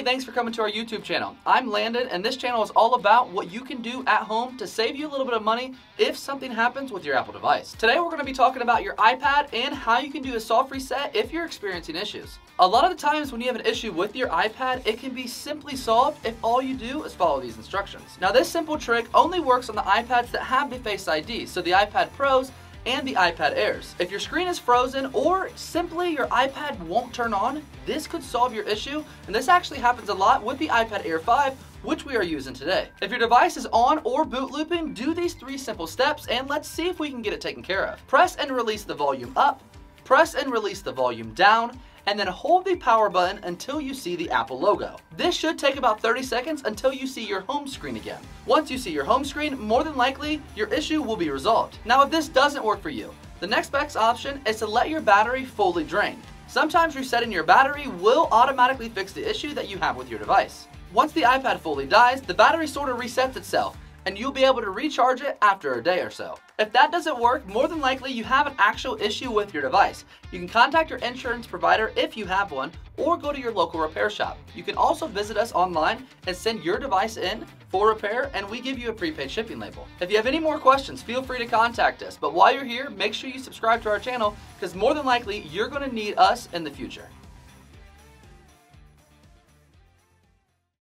Hey, thanks for coming to our YouTube channel. I'm Landon, and this channel is all about what you can do at home to save you a little bit of money if something happens with your Apple device. Today we're going to be talking about your iPad and how you can do a soft reset if you're experiencing issues. A lot of the times when you have an issue with your iPad, it can be simply solved if all you do is follow these instructions. Now, this simple trick only works on the iPads that have the Face ID, so the iPad Pros and the iPad Airs. If your screen is frozen or simply your iPad won't turn on, this could solve your issue, and this actually happens a lot with the iPad Air 5, which we are using today. If your device is on or boot looping, do these 3 simple steps and let's see if we can get it taken care of. Press and release the volume up, press and release the volume down, and then hold the power button until you see the Apple logo. This should take about 30 seconds until you see your home screen again. Once you see your home screen, more than likely, your issue will be resolved. Now, if this doesn't work for you, the next best option is to let your battery fully drain. Sometimes resetting your battery will automatically fix the issue that you have with your device. Once the iPad fully dies, the battery sort of resets itself, and you'll be able to recharge it after a day or so. If that doesn't work, more than likely you have an actual issue with your device. You can contact your insurance provider if you have one, or go to your local repair shop. You can also visit us online and send your device in for repair, and we give you a prepaid shipping label. If you have any more questions, feel free to contact us. But while you're here, make sure you subscribe to our channel, because more than likely you're going to need us in the future.